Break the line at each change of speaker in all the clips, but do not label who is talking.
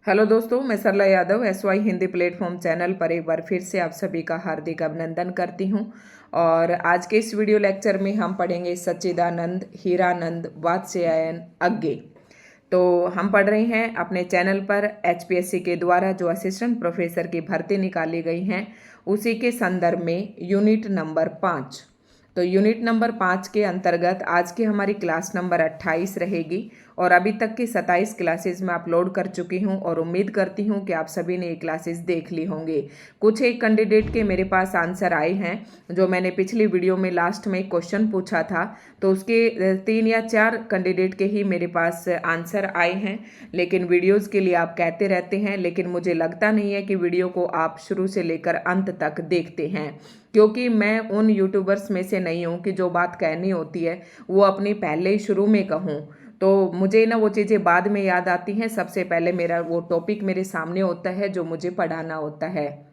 Hello दोस्तों, मैं Sarla Yadav SY Hindi platform channel पर एक बार फिर से आप सभी का हार्दिक अभिनंदन करती हूं। और आज के इस वीडियो लेक्चर में हम पढ़ेंगे सच्चिदानंद हीरानंद वात्स्यायन अज्ञे। तो हम पढ़ रहे हैं अपने चैनल पर HPSC के द्वारा जो असिस्टेंट प्रोफेसर की भर्ती निकाली गई हैं उसी के संदर्भ में यूनिट नंबर 5। तो यूनिट नंबर 5 के अंतर्गत आज की हमारी क्लास नंबर 28 रहेगी और अभी तक की 27 क्लासेस मैं अपलोड कर चुकी हूं और उम्मीद करती हूं कि आप सभी ने ये क्लासेस देख ली होंगे। कुछ एक कैंडिडेट के मेरे पास आंसर आए हैं जो मैंने पिछली वीडियो में लास्ट में क्वेश्चन पूछा था, तो उसके 3 या 4 कैंडिडेट के ही मेरे पास आंसर आए हैं। लेकिन वीडियोज़ के लिए आप कहते रहते हैं, लेकिन मुझे लगता नहीं है कि वीडियो को आप शुरू से लेकर अंत तक देखते हैं, क्योंकि मैं उन यूट्यूबर्स में से नहीं हूँ कि जो बात कहनी होती है वो अपनी पहले ही शुरू में कहूँ। तो मुझे ना वो चीज़ें बाद में याद आती हैं, सबसे पहले मेरा वो टॉपिक मेरे सामने होता है जो मुझे पढ़ाना होता है।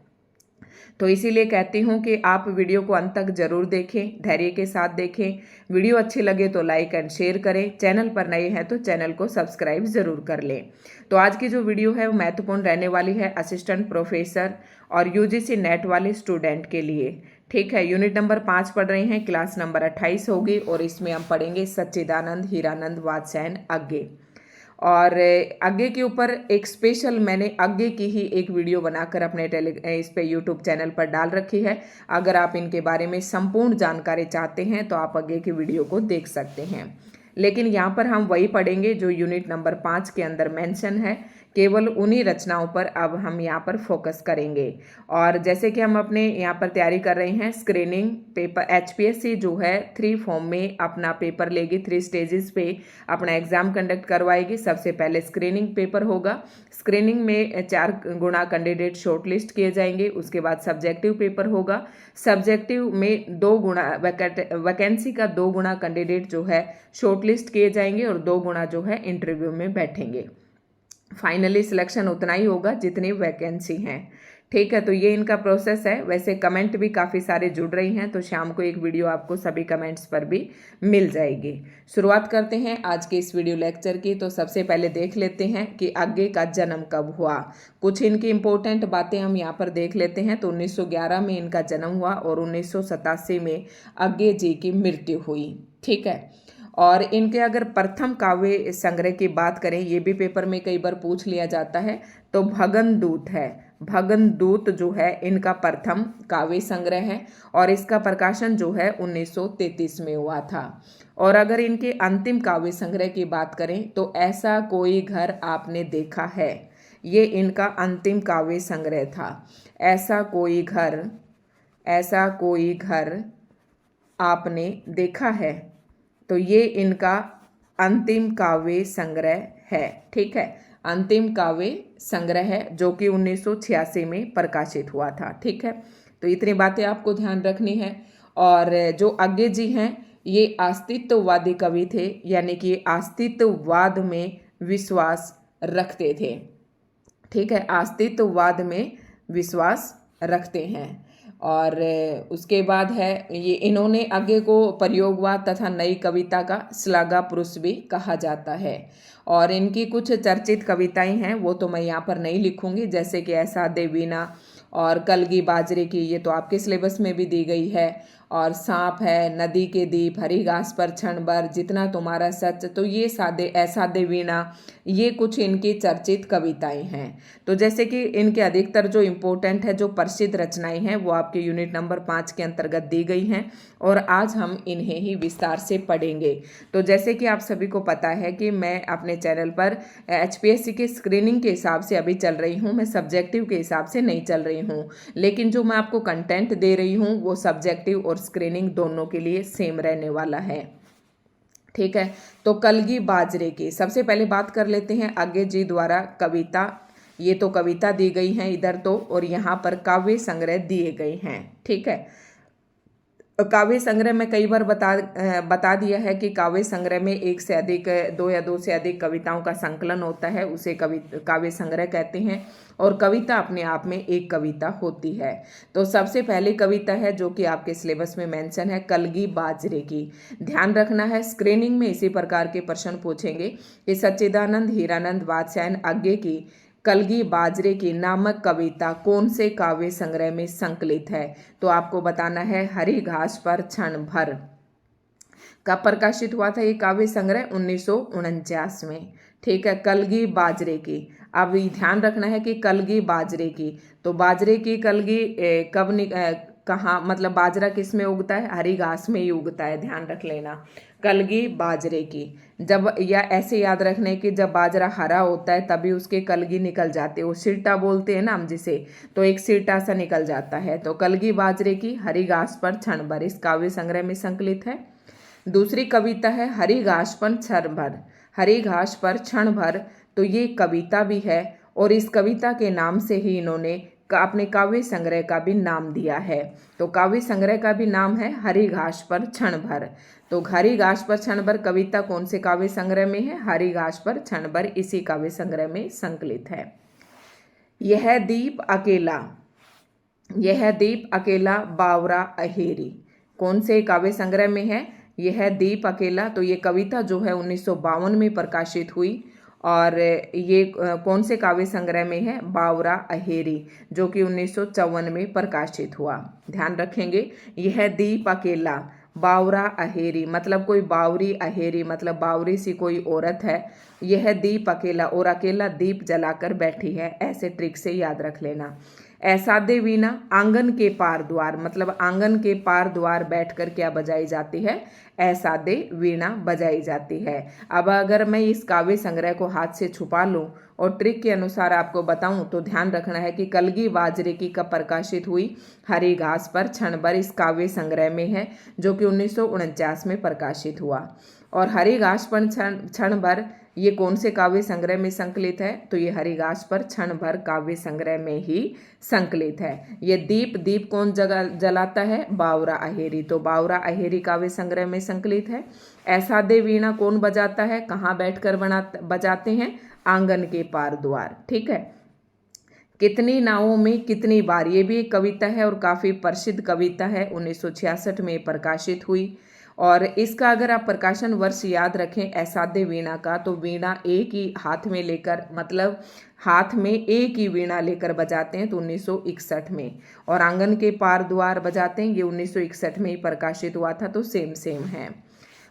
तो इसीलिए कहती हूँ कि आप वीडियो को अंत तक जरूर देखें, धैर्य के साथ देखें। वीडियो अच्छी लगे तो लाइक एंड शेयर करें, चैनल पर नए हैं तो चैनल को सब्सक्राइब जरूर कर लें। तो आज की जो वीडियो है वो महत्वपूर्ण रहने वाली है असिस्टेंट प्रोफेसर और UGC नेट वाले स्टूडेंट के लिए। ठीक है, यूनिट नंबर 5 पढ़ रहे हैं, क्लास नंबर 28 होगी और इसमें हम पढ़ेंगे सच्चिदानंद हीरानंद वात्स्यायन अज्ञे। और अज्ञे के ऊपर एक स्पेशल मैंने अज्ञे की ही एक वीडियो बनाकर अपने इस पे यूट्यूब चैनल पर डाल रखी है। अगर आप इनके बारे में संपूर्ण जानकारी चाहते हैं तो आप अज्ञे की वीडियो को देख सकते हैं। लेकिन यहाँ पर हम वही पढ़ेंगे जो यूनिट नंबर 5 के अंदर मेंशन है, केवल उन्हीं रचनाओं पर अब हम यहाँ पर फोकस करेंगे। और जैसे कि हम अपने यहाँ पर तैयारी कर रहे हैं, स्क्रीनिंग पेपर HPSC जो है 3 फॉर्म में अपना पेपर लेगी, 3 स्टेजेस पे अपना एग्जाम कंडक्ट करवाएगी। सबसे पहले स्क्रीनिंग पेपर होगा, स्क्रीनिंग में 4 गुना कैंडिडेट शॉर्टलिस्ट किए जाएंगे। उसके बाद सब्जेक्टिव पेपर होगा, सब्जेक्टिव में 2 गुना वैकेंसी का 2 गुना कैंडिडेट जो है शॉर्टलिस्ट किए जाएंगे और 2 गुना जो है इंटरव्यू में बैठेंगे। फाइनली सिलेक्शन उतना ही होगा जितनी वैकेंसी हैं। ठीक है, तो ये इनका प्रोसेस है। वैसे कमेंट भी काफ़ी सारे जुड़ रही हैं, तो शाम को एक वीडियो आपको सभी कमेंट्स पर भी मिल जाएगी। शुरुआत करते हैं आज के इस वीडियो लेक्चर की। तो सबसे पहले देख लेते हैं कि अज्ञे का जन्म कब हुआ। कुछ इनकी इंपॉर्टेंट बातें हम यहाँ पर देख लेते हैं। तो 1911 में इनका जन्म हुआ और 1987 में अज्ञे जी की मृत्यु हुई। ठीक है, और इनके अगर प्रथम काव्य संग्रह की बात करें, ये भी पेपर में कई बार पूछ लिया जाता है, तो भगनदूत है। भगनदूत जो है इनका प्रथम काव्य संग्रह है और इसका प्रकाशन जो है 1933 में हुआ था। और अगर इनके अंतिम काव्य संग्रह की बात करें तो ऐसा कोई घर आपने देखा है, ये इनका अंतिम काव्य संग्रह था। ऐसा कोई घर आपने देखा है, तो ये इनका अंतिम काव्य संग्रह है। ठीक है, अंतिम काव्य संग्रह है जो कि 1986 में प्रकाशित हुआ था। ठीक है, तो इतनी बातें आपको ध्यान रखनी है। और जो अज्ञे जी हैं ये अस्तित्ववादी कवि थे, यानी कि अस्तित्ववाद में विश्वास रखते थे। ठीक है, अस्तित्ववाद में विश्वास रखते हैं। और उसके बाद है ये इन्होंने अज्ञे को प्रयोगवाद तथा नई कविता का श्लाघा पुरुष भी कहा जाता है। और इनकी कुछ चर्चित कविताएं हैं, वो तो मैं यहाँ पर नहीं लिखूंगी, जैसे कि ऐसा देवीना और कलगी बाजरे की, ये तो आपके सिलेबस में भी दी गई है। और सांप है, नदी के दीप, हरी घास पर क्षण भर, जितना तुम्हारा सच, तो ये ऐसा देवीना, ये कुछ इनकी चर्चित कविताएं हैं। तो जैसे कि इनके अधिकतर जो इम्पोर्टेंट है, जो प्रसिद्ध रचनाएं हैं, वो आपके यूनिट नंबर 5 के अंतर्गत दी गई हैं और आज हम इन्हें ही विस्तार से पढ़ेंगे। तो जैसे कि आप सभी को पता है कि मैं अपने चैनल पर HPSC के स्क्रीनिंग के हिसाब से अभी चल रही हूँ, मैं सब्जेक्टिव के हिसाब से नहीं चल रही हूँ। लेकिन जो मैं आपको कंटेंट दे रही हूँ वो सब्जेक्टिव और स्क्रीनिंग दोनों के लिए सेम रहने वाला है। ठीक है, तो कलगी बाजरे की सबसे पहले बात कर लेते हैं। अज्ञे जी द्वारा कविता, ये तो कविता दी गई हैं इधर तो, और यहाँ पर काव्य संग्रह दिए गए हैं। ठीक है, काव्य संग्रह में कई बार बता दिया है कि काव्य संग्रह में 1 से अधिक 2 या 2 से अधिक कविताओं का संकलन होता है, उसे काव्य संग्रह कहते हैं। और कविता अपने आप में एक कविता होती है। तो सबसे पहली कविता है जो कि आपके सिलेबस में मेंशन है, कलगी बाजरे की। ध्यान रखना है, स्क्रीनिंग में इसी प्रकार के प्रश्न पूछेंगे कि सच्चिदानंद हीरानंद वात्स्यायन अज्ञे की कलगी बाजरे की नामक कविता कौन से काव्य संग्रह में संकलित है? तो आपको बताना है हरी घास पर क्षण भर। कब प्रकाशित हुआ था ये काव्य संग्रह? 1949 में। ठीक है, कलगी बाजरे की। अब ये ध्यान रखना है कि कलगी बाजरे की, तो बाजरे की कलगी कहाँ, मतलब बाजरा किस में उगता है? हरी घास में ही उगता है, ध्यान रख लेना। कलगी बाजरे की, जब, या ऐसे याद रखने की जब बाजरा हरा होता है तभी उसके कलगी निकल जाते हैं, वो सिरटा बोलते हैं ना हम जिसे, तो एक सिरटा सा निकल जाता है। तो कलगी बाजरे की हरी घास पर क्षण भर इस काव्य संग्रह में संकलित है। दूसरी कविता है हरी घास पर क्षण भर। हरी घास पर क्षण भर, तो ये कविता भी है और इस कविता के नाम से ही इन्होंने अपने काव्य संग्रह का भी नाम दिया है। तो काव्य संग्रह का भी नाम है हरी घास पर क्षण भर। तो हरी घास पर क्षण भर कविता कौन से काव्य संग्रह में है? हरी घास पर क्षण भर इसी काव्य संग्रह में संकलित है। यह दीप अकेला, यह दीप अकेला बावरा अहेरी कौन से काव्य संग्रह में है? यह दीप अकेला, तो ये कविता जो है 1952 में प्रकाशित हुई और ये कौन से काव्य संग्रह में है? बावरा अहेरी, जो कि 1954 में प्रकाशित हुआ। ध्यान रखेंगे, यह दीप अकेला बावरा अहेरी, मतलब कोई बावरी अहेरी, मतलब बावरी सी कोई औरत है। यह दीप अकेला, और अकेला दीप जलाकर बैठी है, ऐसे ट्रिक से याद रख लेना। ऐसा दे वीणा आंगन के पार द्वार, मतलब आंगन के पार द्वार बैठकर क्या बजाई जाती है? ऐसा दे वीणा बजाई जाती है। अब अगर मैं इस काव्य संग्रह को हाथ से छुपा लूं और ट्रिक के अनुसार आपको बताऊं तो ध्यान रखना है कि कलगी बाजरे की कब प्रकाशित हुई? हरी घास पर क्षण भर इस काव्य संग्रह में है, जो कि 1949 में प्रकाशित हुआ। और हरी घास पर क्षण भर ये कौन से काव्य संग्रह में संकलित है? तो ये हरी घास पर क्षण भर काव्य संग्रह में ही संकलित है। ये दीप, दीप कौन जलाता है? बावरा अहेरी, तो बावरा अहेरी काव्य संग्रह में संकलित है। ऐसा दे वीणा कौन बजाता है? कहाँ बैठकर बजाते हैं? आंगन के पार द्वार। ठीक है। कितनी नावों में कितनी बार, ये भी एक कविता है और काफी प्रसिद्ध कविता है, 1966 में प्रकाशित हुई। और इसका अगर आप प्रकाशन वर्ष याद रखें ऐसाध्य वीणा का, तो वीणा एक ही हाथ में लेकर, मतलब हाथ में एक ही वीणा लेकर बजाते हैं, तो 1961 में। और आंगन के पार द्वार बजाते हैं, ये 1961 में ही प्रकाशित हुआ था, तो सेम सेम है।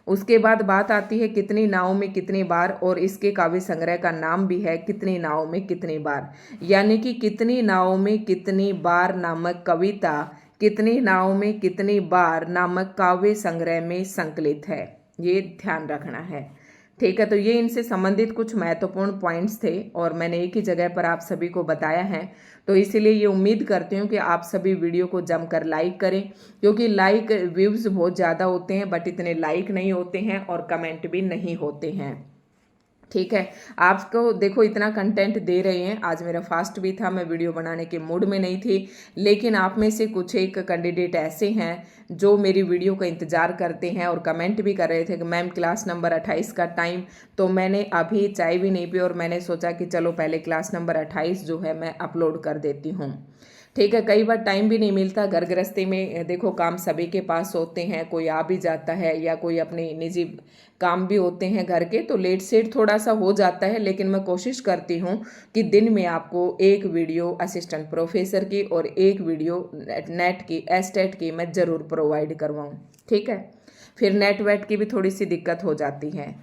उसके बाद बात आती है कितनी नाव में कितनी बार, और इसके काव्य संग्रह का नाम भी है कितनी नाव में कितनी बार, यानी कि कितनी नाव में कितनी बार नामक कविता कितनी नाव में कितनी बार नामक काव्य संग्रह में संकलित है, ये ध्यान रखना है। ठीक है, तो ये इनसे संबंधित कुछ महत्वपूर्ण पॉइंट्स थे और मैंने एक ही जगह पर आप सभी को बताया है, तो इसीलिए ये उम्मीद करती हूँ कि आप सभी वीडियो को जमकर लाइक करें, क्योंकि लाइक व्यूज़ बहुत ज़्यादा होते हैं बट इतने लाइक नहीं होते हैं और कमेंट भी नहीं होते हैं। ठीक है, आपको देखो इतना कंटेंट दे रहे हैं। आज मेरा फास्ट भी था, मैं वीडियो बनाने के मूड में नहीं थी, लेकिन आप में से कुछ एक कैंडिडेट ऐसे हैं जो मेरी वीडियो का इंतज़ार करते हैं और कमेंट भी कर रहे थे कि मैम क्लास नंबर 28 का टाइम, तो मैंने अभी चाय भी नहीं पी और मैंने सोचा कि चलो पहले क्लास नंबर 28 जो है मैं अपलोड कर देती हूँ। ठीक है, कई बार टाइम भी नहीं मिलता, घर गृहस्थी में देखो काम सभी के पास होते हैं, कोई आ भी जाता है या कोई अपने निजी काम भी होते हैं घर के, तो लेट सेट थोड़ा सा हो जाता है, लेकिन मैं कोशिश करती हूँ कि दिन में आपको एक वीडियो असिस्टेंट प्रोफेसर की और एक वीडियो नेट की एस्टेट की मैं ज़रूर प्रोवाइड करवाऊँ। ठीक है, फिर नेट वेट की भी थोड़ी सी दिक्कत हो जाती है,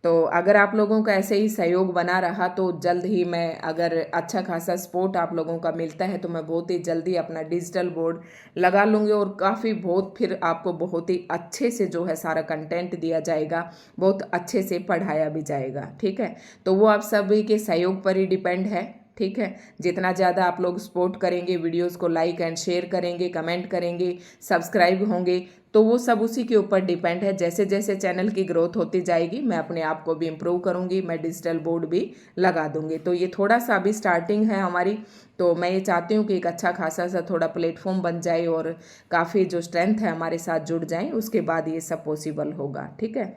तो अगर आप लोगों का ऐसे ही सहयोग बना रहा तो जल्द ही मैं, अगर अच्छा खासा सपोर्ट आप लोगों का मिलता है तो मैं बहुत ही जल्दी अपना डिजिटल बोर्ड लगा लूँगी और काफ़ी बहुत फिर आपको बहुत ही अच्छे से जो है सारा कंटेंट दिया जाएगा, बहुत अच्छे से पढ़ाया भी जाएगा। ठीक है, तो वो आप सभी के सहयोग पर ही डिपेंड है। ठीक है, जितना ज़्यादा आप लोग सपोर्ट करेंगे, वीडियोस को लाइक एंड शेयर करेंगे, कमेंट करेंगे, सब्सक्राइब होंगे, तो वो सब उसी के ऊपर डिपेंड है। जैसे जैसे चैनल की ग्रोथ होती जाएगी मैं अपने आप को भी इम्प्रूव करूँगी, मैं डिजिटल बोर्ड भी लगा दूँगी। तो ये थोड़ा सा अभी स्टार्टिंग है हमारी, तो मैं ये चाहती हूँ कि एक अच्छा खासा सा थोड़ा प्लेटफॉर्म बन जाए और काफ़ी जो स्ट्रेंथ है हमारे साथ जुड़ जाए, उसके बाद ये सब पॉसिबल होगा। ठीक है,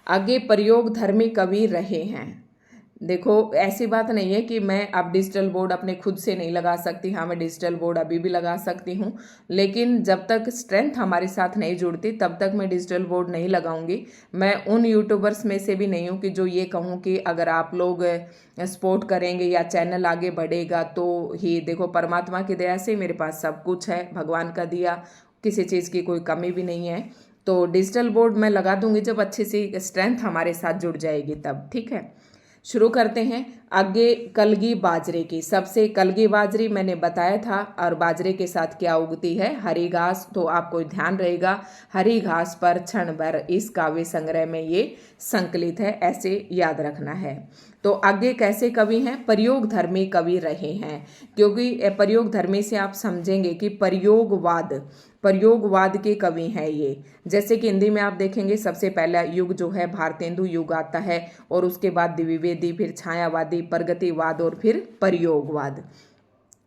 आगे प्रयोग धर्मी कवि रहे हैं, देखो, ऐसी बात नहीं है कि मैं अब डिजिटल बोर्ड अपने खुद से नहीं लगा सकती। हाँ, मैं डिजिटल बोर्ड अभी भी लगा सकती हूँ, लेकिन जब तक स्ट्रेंथ हमारे साथ नहीं जुड़ती तब तक मैं डिजिटल बोर्ड नहीं लगाऊंगी। मैं उन यूट्यूबर्स में से भी नहीं हूँ कि जो ये कहूँ कि अगर आप लोग सपोर्ट करेंगे या चैनल आगे बढ़ेगा तो ही। देखो, परमात्मा की दया से मेरे पास सब कुछ है, भगवान का दिया, किसी चीज़ की कोई कमी भी नहीं है। तो डिजिटल बोर्ड मैं लगा दूंगी जब अच्छी सी स्ट्रेंथ हमारे साथ जुड़ जाएगी तब। ठीक है, शुरू करते हैं। आगे कलगी बाजरे की, सबसे कलगी बाजरी मैंने बताया था। और बाजरे के साथ क्या उगती है? हरी घास। तो आपको ध्यान रहेगा, हरी घास पर क्षण भर, इस काव्य संग्रह में ये संकलित है, ऐसे याद रखना है। तो आगे कैसे कवि हैं? प्रयोग धर्मी कवि रहे हैं, क्योंकि प्रयोग धर्मी से आप समझेंगे कि प्रयोगवाद के कवि हैं ये। जैसे कि हिंदी में आप देखेंगे सबसे पहला युग जो है भारतेंदु युग आता है, और उसके बाद द्विवेदी, फिर छायावादी, प्रगतिवाद और फिर प्रयोगवाद।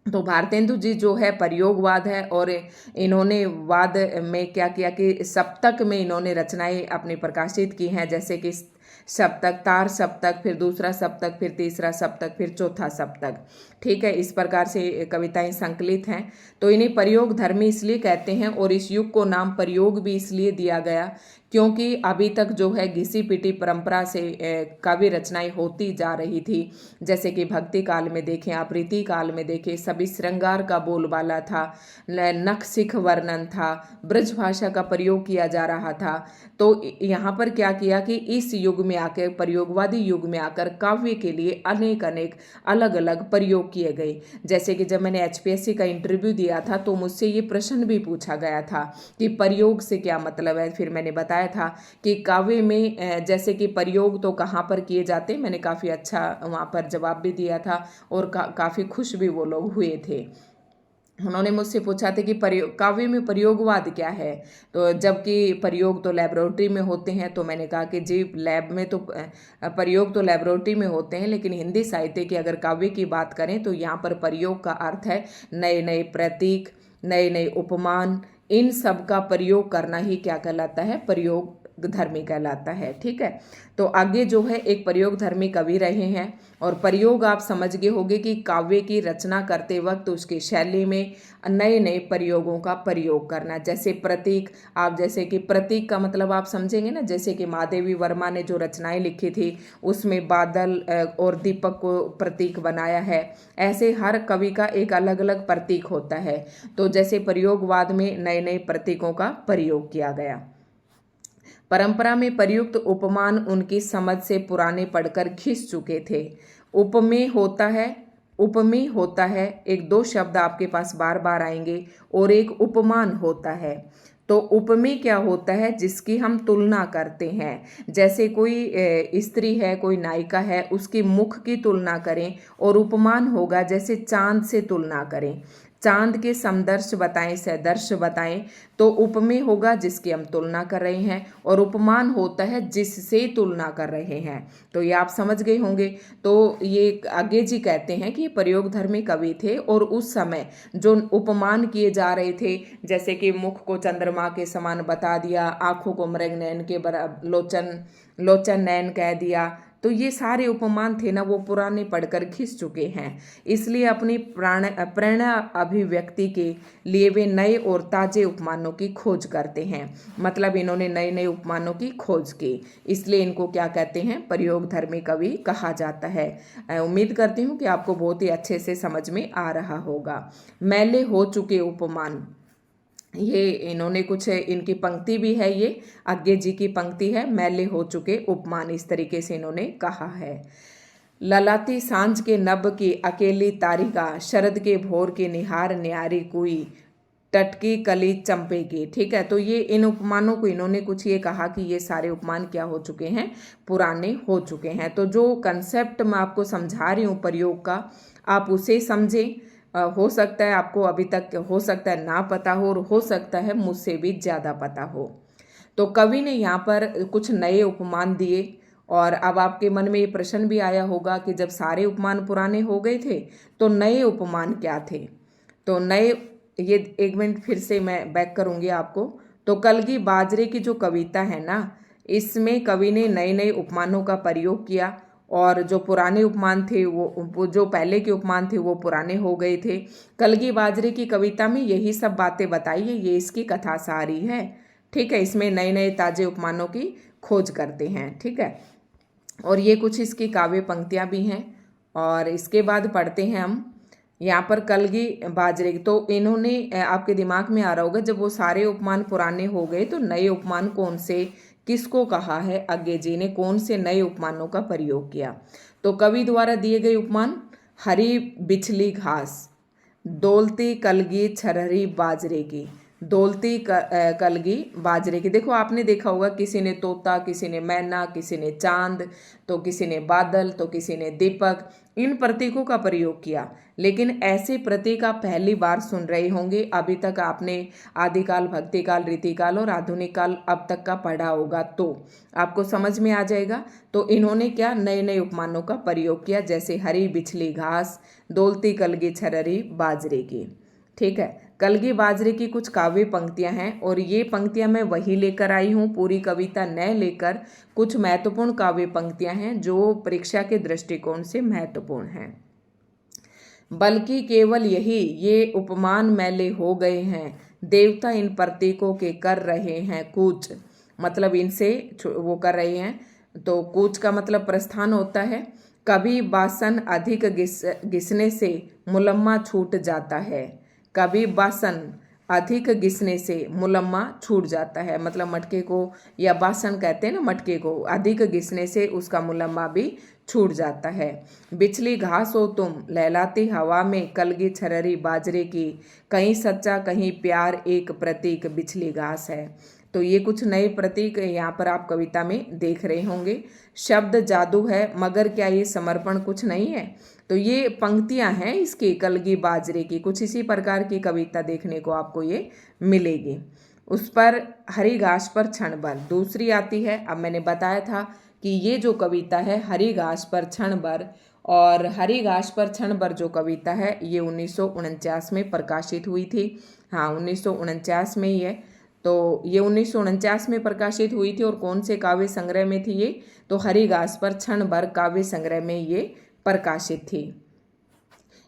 तो भारतेंदु जी जो है प्रयोगवाद है, और इन्होंने वाद में क्या किया कि सप्तक में इन्होंने रचनाएं अपनी प्रकाशित की हैं, जैसे कि सप्तक, तार सप्तक, फिर दूसरा सप्तक, फिर तीसरा सप्तक, फिर चौथा सप्तक। ठीक है, इस प्रकार से कविताएं संकलित हैं। तो इन्हें प्रयोग धर्मी इसलिए कहते हैं, और इस युग को नाम प्रयोग भी इसलिए दिया गया क्योंकि अभी तक जो है घिसी पिटी परंपरा से काव्य रचनाएं होती जा रही थी। जैसे कि भक्ति काल में देखें आप, रीति काल में देखें, सभी श्रृंगार का बोलबाला था, नख सिख वर्णन था, ब्रज भाषा का प्रयोग किया जा रहा था। तो यहाँ पर क्या किया कि इस युग में आकर, प्रयोगवादी युग में आकर काव्य के लिए अनेक अनेक अलग अलग प्रयोग किए गए। जैसे कि जब मैंने HPSC का इंटरव्यू दिया था तो मुझसे ये प्रश्न भी पूछा गया था कि प्रयोग से क्या मतलब है। फिर मैंने बताया था कि काव्य में जैसे कि प्रयोग तो कहाँ पर किए जाते हैं, मैंने काफ़ी अच्छा वहाँ पर जवाब भी दिया था, और काफ़ी खुश भी वो लोग हुए थे। उन्होंने मुझसे पूछा था कि काव्य में प्रयोगवाद क्या है, तो जबकि प्रयोग तो लेबोरेटरी में होते हैं। तो मैंने कहा कि जी, लैब में तो प्रयोग तो लेबोरेटरी में होते हैं, लेकिन हिंदी साहित्य की अगर काव्य की बात करें तो यहाँ पर प्रयोग का अर्थ है नए नए प्रतीक, नए नए उपमान, इन सब का प्रयोग करना ही क्या कहलाता है? प्रयोग धर्मी कहलाता है। ठीक है, तो आगे जो है एक प्रयोग धर्मी कवि रहे हैं, और प्रयोग आप समझ गए होंगे कि काव्य की रचना करते वक्त उसकी शैली में नए नए प्रयोगों का प्रयोग करना। जैसे प्रतीक, आप जैसे कि प्रतीक का मतलब आप समझेंगे ना, जैसे कि महादेवी वर्मा ने जो रचनाएं लिखी थी उसमें बादल और दीपक को प्रतीक बनाया है। ऐसे हर कवि का एक अलग अलग प्रतीक होता है। तो जैसे प्रयोगवाद में नए नए प्रतीकों का प्रयोग किया गया। परंपरा में प्रयुक्त उपमान उनकी समझ से पुराने पढ़कर खिंच चुके थे। उपमेय होता है, एक दो शब्द आपके पास बार बार आएंगे, और एक उपमान होता है। तो उपमेय क्या होता है? जिसकी हम तुलना करते हैं। जैसे कोई स्त्री है, कोई नायिका है, उसकी मुख की तुलना करें, और उपमान होगा जैसे चांद से तुलना करें, चांद के समदर्श बताएं, सदर्श बताएं। तो उपमेय होगा जिसकी हम तुलना कर रहे हैं, और उपमान होता है जिससे तुलना कर रहे हैं। तो ये आप समझ गए होंगे। तो ये आगे जी कहते हैं कि प्रयोग धर्मी कवि थे, और उस समय जो उपमान किए जा रहे थे, जैसे कि मुख को चंद्रमा के समान बता दिया, आंखों को मृग नयन के बराबर, लोचन नयन कह दिया, तो ये सारे उपमान थे ना, वो पुराने पढ़कर खिंच चुके हैं। इसलिए अपनी प्रेरणा अभिव्यक्ति के लिए वे नए और ताजे उपमानों की खोज करते हैं। मतलब इन्होंने नए नए उपमानों की खोज की, इसलिए इनको क्या कहते हैं? प्रयोग धर्मी कवि कहा जाता है। उम्मीद करती हूँ कि आपको बहुत ही अच्छे से समझ में आ रहा होगा। मैले हो चुके उपमान, ये इन्होंने कुछ, इनकी पंक्ति भी है, ये आज्ञे जी की पंक्ति है, मैले हो चुके उपमान, इस तरीके से इन्होंने कहा है। ललाती सांझ के नभ की अकेली तारिका, शरद के भोर की निहार न्यारी कोई, टटकी कली चंपे की। ठीक है, तो ये इन उपमानों को इन्होंने कुछ ये कहा कि ये सारे उपमान क्या हो चुके हैं? पुराने हो चुके हैं। तो जो कंसेप्ट मैं आपको समझा रही हूँ प्रयोग का, आप उसे समझें। हो सकता है आपको अभी तक, हो सकता है ना पता हो, और हो सकता है मुझसे भी ज़्यादा पता हो। तो कवि ने यहाँ पर कुछ नए उपमान दिए, और अब आपके मन में ये प्रश्न भी आया होगा कि जब सारे उपमान पुराने हो गए थे तो नए उपमान क्या थे? तो नए, ये एक मिनट फिर से मैं बैक करूँगी आपको। तो कलगी बाजरे की जो कविता है ना, इसमें कवि ने नए नए उपमानों का प्रयोग किया, और जो पुराने उपमान थे वो जो पहले के उपमान थे वो पुराने हो गए थे। कलगी बाजरे की कविता में यही सब बातें बताई है, ये इसकी कथा सारी है। ठीक है, इसमें नए नए ताजे उपमानों की खोज करते हैं। ठीक है, और ये कुछ इसकी काव्य पंक्तियां भी हैं। और इसके बाद पढ़ते हैं हम यहाँ पर कलगी बाजरे। तो इन्होंने आपके दिमाग में आ रहा होगा, जब वो सारे उपमान पुराने हो गए तो नए उपमान कौन से किसको कहा है, अज्ञे जी ने कौन से नए उपमानों का प्रयोग किया। तो कवि द्वारा दिए गए उपमान हरी बिछली घास, दौलती कलगी छरहरी बाजरे की, दौलती कलगी बाजरे की। देखो आपने देखा होगा, किसी ने तोता, किसी ने मैना, किसी ने चांद, तो किसी ने बादल, तो किसी ने दीपक, इन प्रतीकों का प्रयोग किया। लेकिन ऐसे प्रतीक आप पहली बार सुन रहे होंगे। अभी तक आपने आदिकाल, भक्तिकाल, रीतिकाल और आधुनिक काल अब तक का पढ़ा होगा तो आपको समझ में आ जाएगा। तो इन्होंने क्या नए नए उपमानों का प्रयोग किया, जैसे हरी बिछली घास, दौलती कलगी छरहरी बाजरे की। ठीक है, कलगी बाजरे की कुछ काव्य पंक्तियां हैं और ये पंक्तियां मैं वही लेकर आई हूँ, पूरी कविता न लेकर। कुछ महत्वपूर्ण काव्य पंक्तियां हैं जो परीक्षा के दृष्टिकोण से महत्वपूर्ण हैं। बल्कि केवल यही ये उपमान मैले हो गए हैं, देवता इन प्रतीकों के कर रहे हैं कूच। मतलब इनसे वो कर रहे हैं, तो कूच का मतलब प्रस्थान होता है। कभी बासन अधिक घिसने से मुलम्मा छूट जाता है, कभी बासन अधिक घिसने से मुलम्मा छूट जाता है। मतलब मटके को या बासन कहते हैं ना, मटके को अधिक घिसने से उसका मुलम्मा भी छूट जाता है। बिछली घास हो तुम लहलाती हवा में, कलगी छरहरी बाजरे की, कहीं सच्चा कहीं प्यार एक प्रतीक बिछली घास है। तो ये कुछ नए प्रतीक यहाँ पर आप कविता में देख रहे होंगे। शब्द जादू है, मगर क्या ये समर्पण कुछ नहीं है। तो ये पंक्तियां हैं इसकी कलगी बाजरे की। कुछ इसी प्रकार की कविता देखने को आपको ये मिलेगी। उस पर हरी घास पर क्षण भर दूसरी आती है। अब मैंने बताया था कि ये जो कविता है हरी घास पर क्षण भर, और हरी घास पर क्षण भर जो कविता है ये 1949 में प्रकाशित हुई थी। हाँ, 1949 में ही है। तो ये 1949 में प्रकाशित हुई थी। और कौन से काव्य संग्रह में थी ये, तो हरी घास पर क्षण भर काव्य संग्रह में ये प्रकाशित थी।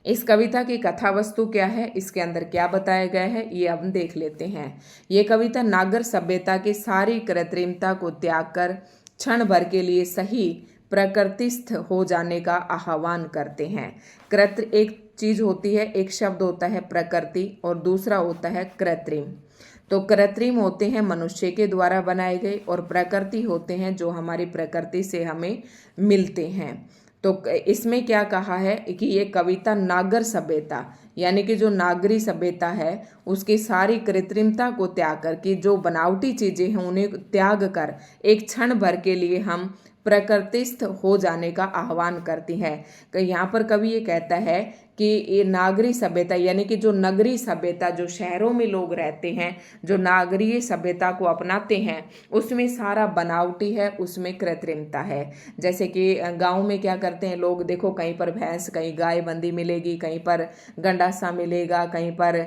इस कविता की कथा वस्तु क्या है, इसके अंदर क्या बताया गया है, ये हम देख लेते हैं। ये कविता नागर सभ्यता की सारी कृत्रिमता को त्याग कर क्षण भर के लिए सही प्रकृतिस्थ हो जाने का आह्वान करते हैं। एक चीज होती है, एक शब्द होता है प्रकृति और दूसरा होता है कृत्रिम। तो कृत्रिम होते हैं मनुष्य के द्वारा बनाए गए, और प्रकृति होते हैं जो हमारी प्रकृति से हमें मिलते हैं। तो इसमें क्या कहा है कि ये कविता नागर सभ्यता यानी कि जो नागरी सभ्यता है उसकी सारी कृत्रिमता को त्याग कर, कि जो बनावटी चीजें हैं उन्हें त्याग कर एक क्षण भर के लिए हम प्रकृतिस्थ हो जाने का आह्वान करती है। यहाँ पर कवि ये कहता है कि ये नागरी सभ्यता यानी कि जो नगरी सभ्यता, जो शहरों में लोग रहते हैं, जो नागरीय सभ्यता को अपनाते हैं, उसमें सारा बनावटी है, उसमें कृत्रिमता है। जैसे कि गांव में क्या करते हैं लोग, देखो कहीं पर भैंस, कहीं गाय बंधी मिलेगी, कहीं पर गंडासा मिलेगा, कहीं पर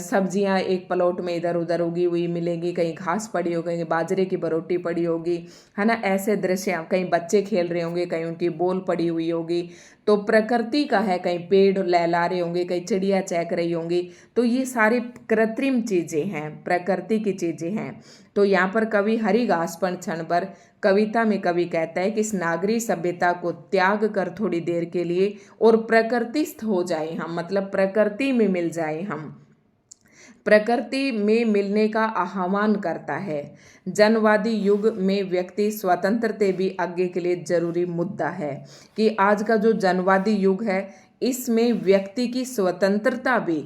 सब्जियां एक प्लॉट में इधर उधर उगी हुई मिलेगी, कहीं घास पड़ी होगी, कहीं बाजरे की बरोटी पड़ी होगी, है ना। ऐसे दृश्य, कहीं बच्चे खेल रहे होंगे, कहीं उनकी बॉल पड़ी हुई होगी। तो प्रकृति का है, कहीं पेड़ लहला रहे होंगे, कहीं चिड़िया चहक रही होंगी। तो ये सारी कृत्रिम चीजें हैं, प्रकृति की चीजें हैं। तो यहाँ पर कवि हरी घास पर क्षण भर कविता में कवि कहता है कि इस नागरी सभ्यता को त्याग कर थोड़ी देर के लिए और प्रकृतिस्थ हो जाए हम, मतलब प्रकृति में मिल जाए हम, प्रकृति में मिलने का आह्वान करता है। जनवादी युग में व्यक्ति स्वतंत्रता भी आगे के लिए जरूरी मुद्दा है, कि आज का जो जनवादी युग है इसमें व्यक्ति की स्वतंत्रता भी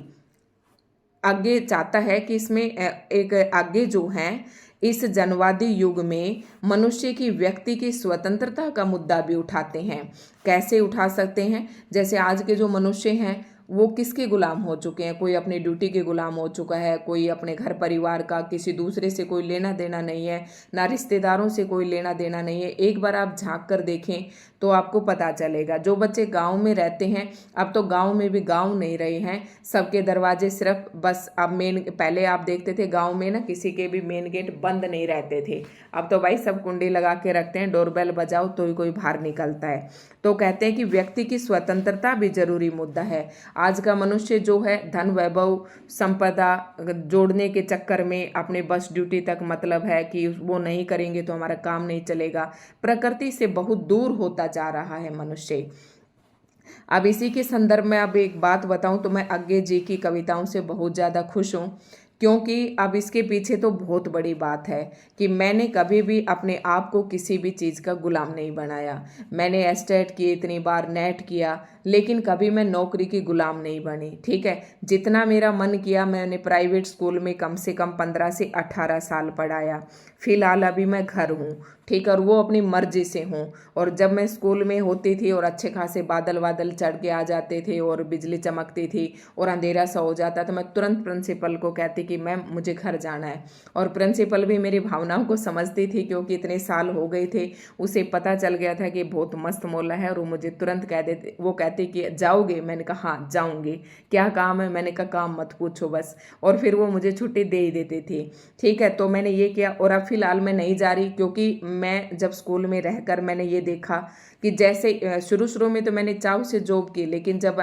आगे चाहता है, कि इसमें एक आगे जो है इस जनवादी युग में मनुष्य की व्यक्ति की स्वतंत्रता का मुद्दा भी उठाते हैं। कैसे उठा सकते हैं, जैसे आज के जो मनुष्य हैं वो किसके गुलाम हो चुके हैं, कोई अपनी ड्यूटी के गुलाम हो चुका है, कोई अपने घर परिवार का, किसी दूसरे से कोई लेना देना नहीं है, ना रिश्तेदारों से कोई लेना देना नहीं है। एक बार आप झांक कर देखें तो आपको पता चलेगा। जो बच्चे गांव में रहते हैं, अब तो गांव में भी गांव नहीं रहे हैं, सबके दरवाजे सिर्फ बस अब मेन, पहले आप देखते थे गांव में ना किसी के भी मेन गेट बंद नहीं रहते थे, अब तो भाई सब कुंडी लगा के रखते हैं, डोरबेल बजाओ तो ही कोई बाहर निकलता है। तो कहते हैं कि व्यक्ति की स्वतंत्रता भी जरूरी मुद्दा है। आज का मनुष्य जो है धन वैभव संपदा जोड़ने के चक्कर में अपने बस ड्यूटी तक मतलब है कि वो नहीं करेंगे तो हमारा काम नहीं चलेगा, प्रकृति से बहुत दूर होता जा रहा है मनुष्य। अब इसी के संदर्भ में अब एक बात बताऊं तो मैं अज्ञे जी की कविताओं से बहुत ज़्यादा खुश हूं, क्योंकि अब इसके पीछे तो बहुत बड़ी बात है कि मैंने कभी भी अपने आप को किसी भी चीज़ का गुलाम नहीं बनाया। मैंने एस्टेट की, इतनी बार नेट किया, लेकिन कभी मैं नौकरी की गुलाम नहीं बनी। ठीक है, जितना मेरा मन किया मैंने प्राइवेट स्कूल में कम से कम 15 से 18 साल पढ़ाया। फिलहाल अभी मैं घर हूँ, ठीक है, और वो अपनी मर्जी से हूँ। और जब मैं स्कूल में होती थी और अच्छे खासे बादल वादल चढ़ के आ जाते थे और बिजली चमकती थी और अंधेरा सा हो जाता, तो मैं तुरंत प्रिंसिपल को कहती कि मैम मुझे घर जाना है। और प्रिंसिपल भी मेरी भावनाओं को समझती थी, क्योंकि इतने साल हो गए थे, उसे पता चल गया था कि बहुत मस्त मौला है, और वो मुझे तुरंत कह देते, वो कहते कि जाओगे? मैंने कहा हाँ जाऊँगी। क्या काम है? मैंने कहा काम मत पूछो बस। और फिर वो मुझे छुट्टी दे ही देती थी। ठीक है, तो मैंने ये किया। और अब फिलहाल मैं नहीं जा रही, क्योंकि मैं जब स्कूल में रहकर मैंने ये देखा कि जैसे शुरू शुरू में तो मैंने चाव से जॉब की, लेकिन जब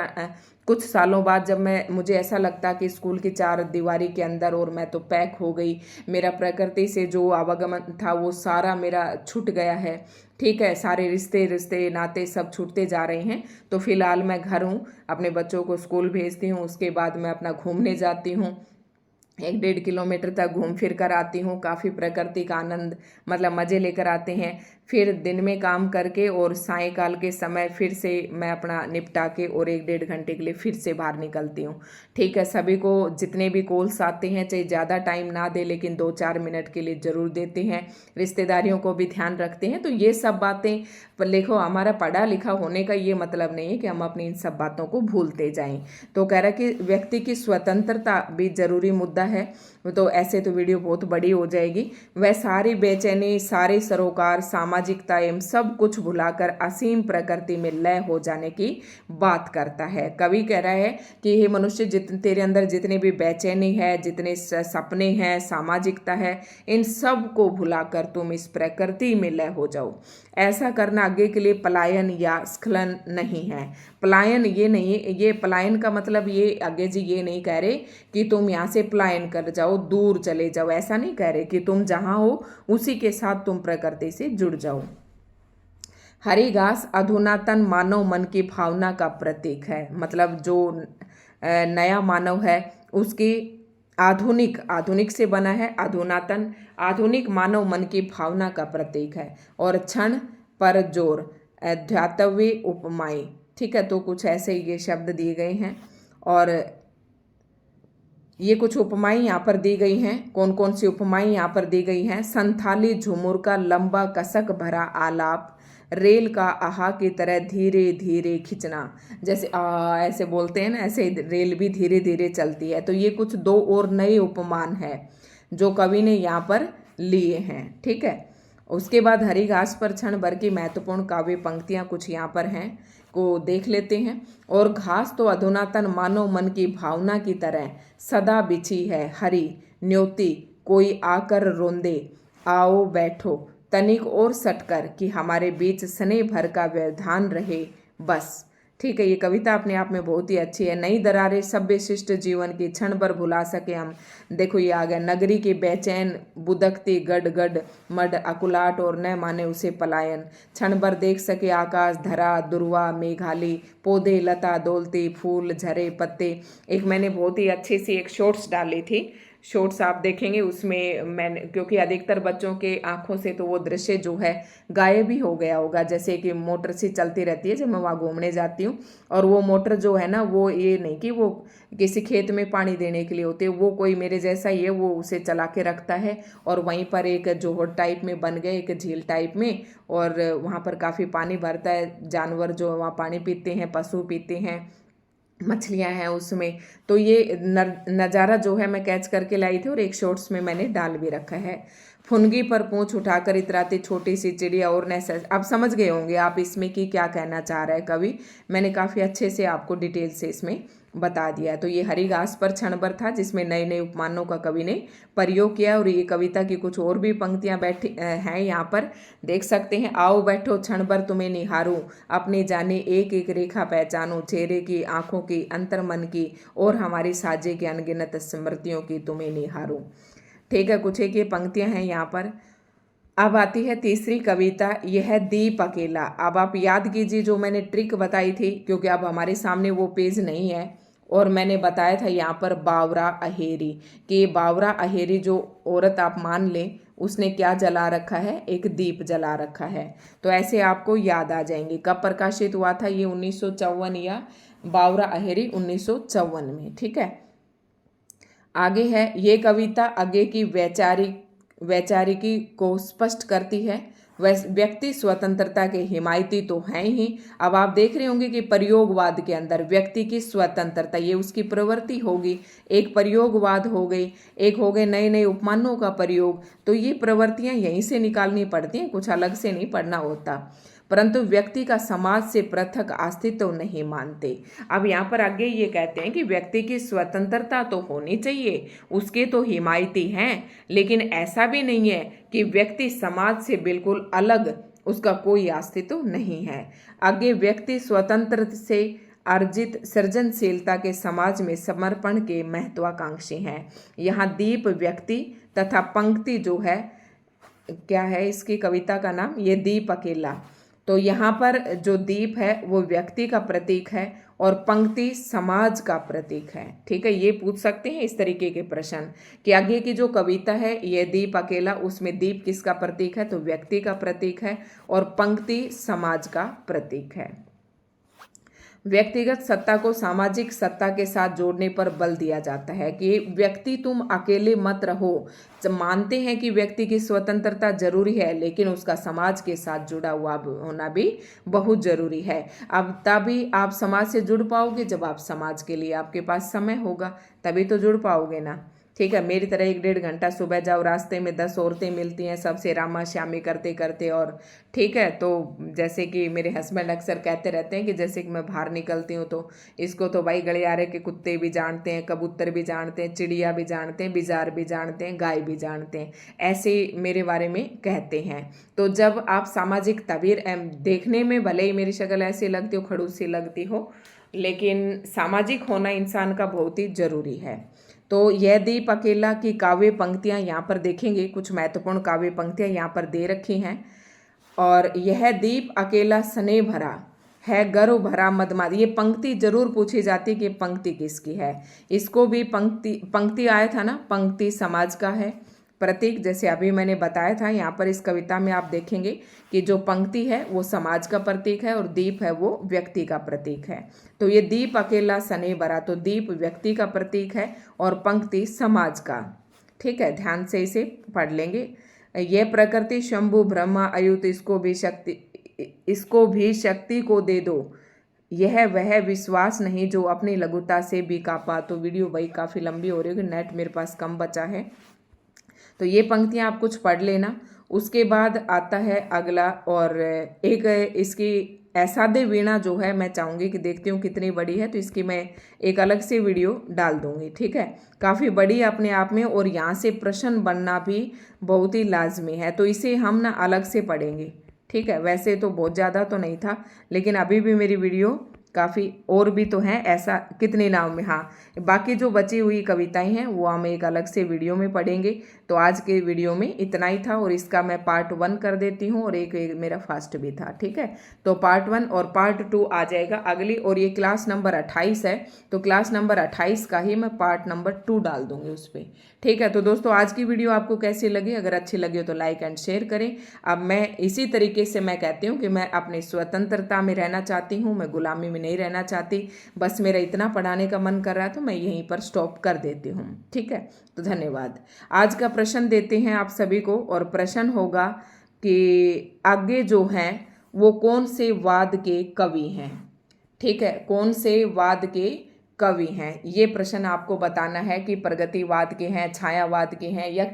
कुछ सालों बाद जब मुझे ऐसा लगता कि स्कूल की चार दीवारी के अंदर और मैं तो पैक हो गई, मेरा प्रकृति से जो आवागमन था वो सारा मेरा छूट गया है। ठीक है, सारे रिश्ते नाते सब छूटते जा रहे हैं। तो फिलहाल मैं घर हूँ, अपने बच्चों को स्कूल भेजती हूँ, उसके बाद मैं अपना घूमने जाती हूँ, 1-1.5 किलोमीटर तक घूम फिर कर आती हूँ। काफ़ी प्रकृति का आनंद मतलब मज़े लेकर आते हैं। फिर दिन में काम करके और सायंकाल के समय फिर से मैं अपना निपटा के और 1-1.5 घंटे के लिए फिर से बाहर निकलती हूँ। ठीक है, सभी को जितने भी कॉल्स आते हैं, चाहे ज़्यादा टाइम ना दे लेकिन 2-4 मिनट के लिए ज़रूर देते हैं। रिश्तेदारियों को भी ध्यान रखते हैं। तो ये सब बातें पर देखो, हमारा पढ़ा लिखा होने का ये मतलब नहीं है कि हम अपनी इन सब बातों को भूलते जाएं। तो कह रहा कि व्यक्ति की स्वतंत्रता भी जरूरी मुद्दा है। तो ऐसे तो वीडियो बहुत बड़ी हो जाएगी। वह सारी बेचैनी, सारे सरोकार, सामाजिकता एवं सब कुछ भुलाकर असीम प्रकृति में लय हो जाने की बात करता है। कवि कह रहा है कि हे मनुष्य, तेरे अंदर जितने भी बेचैनी है, जितने सपने हैं, सामाजिकता है, इन सब को भुलाकर तुम इस प्रकृति में लय हो जाओ। ऐसा करना आगे के लिए पलायन या स्खलन नहीं है। पलायन ये नहीं, ये पलायन का मतलब ये आगे जी ये नहीं कह रहे कि तुम यहाँ से पलायन कर जाओ, दूर चले जाओ, ऐसा नहीं कह रहे कि तुम जहाँ हो उसी के साथ तुम प्रकृति से जुड़ जाओ। हरी घास अधुनातन मानव मन की भावना का प्रतीक है। मतलब जो नया मानव है उसकी आधुनिक से बना है। अधुनातन आधुनिक मानव मन की भावना का प्रतीक है। और क्षण पर जोर, अध्यात्वी उपमाएं। ठीक है, तो कुछ ऐसे ये शब्द दिए गए हैं और ये कुछ उपमाएं यहाँ पर दी गई हैं। कौन कौन सी उपमाएं यहाँ पर दी गई हैं? संथाली झुमुर का लंबा कसक भरा आलाप, रेल का आहा की तरह धीरे धीरे खिंचना। जैसे ऐसे बोलते हैं ना, ऐसे रेल भी धीरे धीरे चलती है। तो ये कुछ दो और नए उपमान है जो कवि ने यहाँ पर लिए हैं। ठीक है, उसके बाद हरी घास पर क्षण भर की महत्वपूर्ण काव्य पंक्तियाँ कुछ यहाँ पर हैं, को देख लेते हैं। और घास तो अधुनातन मानव मन की भावना की तरह सदा बिछी है हरी, न्योती कोई आकर रोंदे, आओ बैठो तनिक और सटकर कि हमारे बीच स्नेह भर का व्यवधान रहे बस। ठीक है, ये कविता अपने आप में बहुत ही अच्छी है। नई दरारें सभ्य शिष्ट जीवन की क्षण भर भुला सके हम। देखो ये आ गया, नगरी के बेचैन बुदकती गड गड मड अकुलाट और न माने उसे पलायन, क्षण भर देख सके आकाश धरा दुर्वा मेघाली, पौधे लता डोलती फूल झरे पत्ते। एक मैंने बहुत ही अच्छी सी एक शॉर्ट्स डाली थी, शॉर्ट्स आप देखेंगे उसमें मैंने, क्योंकि अधिकतर बच्चों के आंखों से तो वो दृश्य जो है गायब ही हो गया होगा। जैसे कि मोटर सी चलती रहती है जब मैं वहाँ घूमने जाती हूँ, और वो मोटर जो है ना, वो ये नहीं कि वो किसी खेत में पानी देने के लिए होती है, वो कोई मेरे जैसा ही है, वो उसे चला के रखता है और वहीं पर एक जोहर टाइप में बन गए, एक झील टाइप में, और वहाँ पर काफ़ी पानी भरता है। जानवर जो वहाँ पानी पीते हैं, पशु पीते हैं, मछलियां हैं उसमें। तो ये नज़ारा जो है मैं कैच करके लाई थी और एक शॉर्ट्स में मैंने डाल भी रखा है। फुनगी पर पूंछ उठाकर इतराती छोटी सी चिड़िया और न आप समझ गए होंगे आप इसमें कि क्या कहना चाह रहा है कवि। मैंने काफ़ी अच्छे से आपको डिटेल से इसमें बता दिया। तो ये हरी घास पर क्षण भर था, जिसमें नए नए उपमानों का कवि ने प्रयोग किया। और ये कविता की कुछ और भी पंक्तियां बैठी हैं, यहाँ पर देख सकते हैं। आओ बैठो क्षण भर तुम्हें निहारूं, अपने जाने एक एक रेखा पहचानूं, चेहरे की, आंखों की, अंतर मन की और हमारी साजे की अनगिनत स्मृतियों की तुम्हें निहारूं। ठीक है, कुछ एक ये पंक्तियां हैं यहाँ पर। अब आती है तीसरी कविता, यह है दीप अकेला। अब आप याद कीजिए जो मैंने ट्रिक बताई थी, क्योंकि अब हमारे सामने वो पेज नहीं है और मैंने बताया था यहाँ पर बावरा अहेरी, कि बावरा अहेरी जो औरत आप मान लें उसने क्या जला रखा है, एक दीप जला रखा है। तो ऐसे आपको याद आ जाएंगे। कब प्रकाशित हुआ था ये? 1954 या बावरा अहेरी 1954 में। ठीक है, आगे है ये कविता आगे की वैचारिकी को स्पष्ट करती है। व्यक्ति स्वतंत्रता के हिमायती तो हैं ही। अब आप देख रहे होंगे कि प्रयोगवाद के अंदर व्यक्ति की स्वतंत्रता, ये उसकी प्रवृत्ति होगी। एक प्रयोगवाद हो गई, एक हो गए नए नए उपमानों का प्रयोग। तो ये प्रवृत्तियां यहीं से निकालनी पड़ती हैं, कुछ अलग से नहीं पढ़ना होता। परंतु व्यक्ति का समाज से पृथक अस्तित्व नहीं मानते। अब यहाँ पर आगे ये कहते हैं कि व्यक्ति की स्वतंत्रता तो होनी चाहिए, उसके तो हिमायती हैं, लेकिन ऐसा भी नहीं है कि व्यक्ति समाज से बिल्कुल अलग, उसका कोई अस्तित्व नहीं है। आगे व्यक्ति स्वतंत्र से अर्जित सृजनशीलता के समाज में समर्पण के महत्वाकांक्षी हैं। यहाँ दीप व्यक्ति तथा पंक्ति जो है, क्या है इसकी कविता का नाम, ये दीप अकेला। तो यहाँ पर जो दीप है वो व्यक्ति का प्रतीक है और पंक्ति समाज का प्रतीक है। ठीक है, ये पूछ सकते हैं इस तरीके के प्रश्न कि आगे की जो कविता है ये दीप अकेला, उसमें दीप किसका प्रतीक है? तो व्यक्ति का प्रतीक है और पंक्ति समाज का प्रतीक है। व्यक्तिगत सत्ता को सामाजिक सत्ता के साथ जोड़ने पर बल दिया जाता है कि व्यक्ति तुम अकेले मत रहो। मानते हैं कि व्यक्ति की स्वतंत्रता जरूरी है, लेकिन उसका समाज के साथ जुड़ा हुआ होना भी बहुत जरूरी है। अब तभी आप समाज से जुड़ पाओगे जब आप समाज के लिए आपके पास समय होगा, तभी तो जुड़ पाओगे ना। ठीक है, मेरी तरह 1-1.5 घंटा सुबह जाओ, रास्ते में 10 औरतें मिलती हैं, सबसे रामा श्यामी करते करते। और ठीक है, तो जैसे कि मेरे हस्बैंड अक्सर कहते रहते हैं कि जैसे कि मैं बाहर निकलती हूँ तो इसको तो भाई गलियारे के कुत्ते भी जानते हैं, कबूतर भी जानते हैं, चिड़िया भी जानते हैं, बिजार भी जानते हैं, गाय भी जानते हैं, ऐसे मेरे बारे में कहते हैं। तो जब आप सामाजिक तबीर, देखने में भले ही मेरी शक्ल ऐसी लगती हो, खड़ूस सी लगती हो, लेकिन सामाजिक होना इंसान का बहुत ही जरूरी है। तो यह दीप अकेला की काव्य पंक्तियां यहाँ पर देखेंगे, कुछ महत्वपूर्ण काव्य पंक्तियां यहाँ पर दे रखी हैं। और यह दीप अकेला स्नेह भरा है, गर्व भरा मदमाद। ये पंक्ति जरूर पूछी जाती कि पंक्ति किसकी है। इसको भी पंक्ति आया था ना, पंक्ति समाज का है प्रतीक, जैसे अभी मैंने बताया था। यहाँ पर इस कविता में आप देखेंगे कि जो पंक्ति है वो समाज का प्रतीक है और दीप है वो व्यक्ति का प्रतीक है। तो ये दीप अकेला सने भरा, तो दीप व्यक्ति का प्रतीक है और पंक्ति समाज का। ठीक है, ध्यान से इसे पढ़ लेंगे। ये प्रकृति शंभु ब्रह्मा अयुत, इसको भी शक्ति को दे दो, यह वह विश्वास नहीं जो अपनी लघुता से भी कापा। तो वीडियो भाई काफ़ी लंबी हो रही है, नेट मेरे पास कम बचा है, तो ये पंक्तियां आप कुछ पढ़ लेना। उसके बाद आता है अगला, और एक इसकी ऐसादे वीणा जो है, मैं चाहूँगी कि देखती हूँ कितनी बड़ी है, तो इसकी मैं एक अलग से वीडियो डाल दूँगी। ठीक है, काफ़ी बड़ी है अपने आप में और यहाँ से प्रश्न बनना भी बहुत ही लाजमी है, तो इसे हम ना अलग से पढ़ेंगे। ठीक है, वैसे तो बहुत ज़्यादा तो नहीं था, लेकिन अभी भी मेरी वीडियो काफ़ी और भी तो हैं, ऐसा कितने नाम में। हाँ, बाकी जो बची हुई कविताएं हैं वो हम एक अलग से वीडियो में पढ़ेंगे। तो आज के वीडियो में इतना ही था और इसका मैं पार्ट 1 कर देती हूँ और एक मेरा फास्ट भी था। ठीक है, तो पार्ट 1 और पार्ट 2 आ जाएगा अगली, और ये क्लास नंबर 28 है, तो क्लास नंबर 28 का ही मैं पार्ट नंबर 2 डाल दूंगी उस पर। ठीक है, तो दोस्तों आज की वीडियो आपको कैसी लगी? अगर अच्छी लगी हो तो लाइक एंड शेयर करें। अब मैं इसी तरीके से मैं कहती हूँ कि मैं अपनी स्वतंत्रता में रहना चाहती हूँ, मैं गुलामी में नहीं रहना चाहती। बस मेरा इतना पढ़ाने का मन कर रहा है तो मैं यहीं पर स्टॉप कर देती हूँ। ठीक है, तो धन्यवाद। आज का प्रश्न देते हैं आप सभी को, और प्रश्न होगा कि आगे जो हैं वो कौन से वाद के कवि हैं। ठीक है, कौन से वाद के कवि हैं? ये प्रश्न आपको बताना है कि प्रगतिवाद के हैं, छायावाद के हैं, या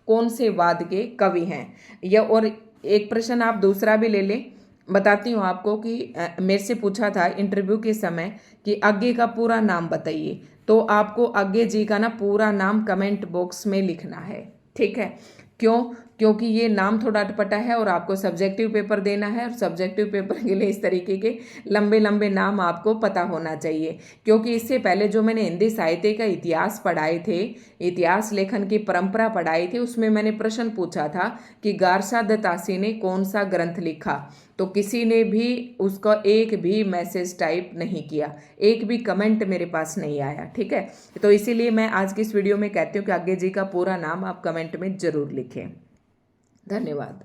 कौन से वाद के कवि हैं। या और एक प्रश्न आप दूसरा भी ले लें। बताती हूँ आपको कि मेरे से पूछा था इंटरव्यू के समय कि आगे का पूरा नाम बताइए, तो आपको आगे जी का ना पूरा नाम कमेंट बॉक्स में लिखना है, ठीक है। क्यों? क्योंकि ये नाम थोड़ा अटपटा है और आपको सब्जेक्टिव पेपर देना है, और सब्जेक्टिव पेपर के लिए इस तरीके के लंबे लंबे नाम आपको पता होना चाहिए। क्योंकि इससे पहले जो मैंने हिंदी साहित्य का इतिहास पढ़ाए थे, इतिहास लेखन की परंपरा पढ़ाई थी, उसमें मैंने प्रश्न पूछा था कि गारसा दत्तासी ने कौन सा ग्रंथ लिखा, तो किसी ने भी उसका एक भी मैसेज टाइप नहीं किया, एक भी कमेंट मेरे पास नहीं आया, ठीक है। तो इसीलिए मैं आज की इस वीडियो में कहती हूँ कि आगे जी का पूरा नाम आप कमेंट में जरूर लिखें। धन्यवाद।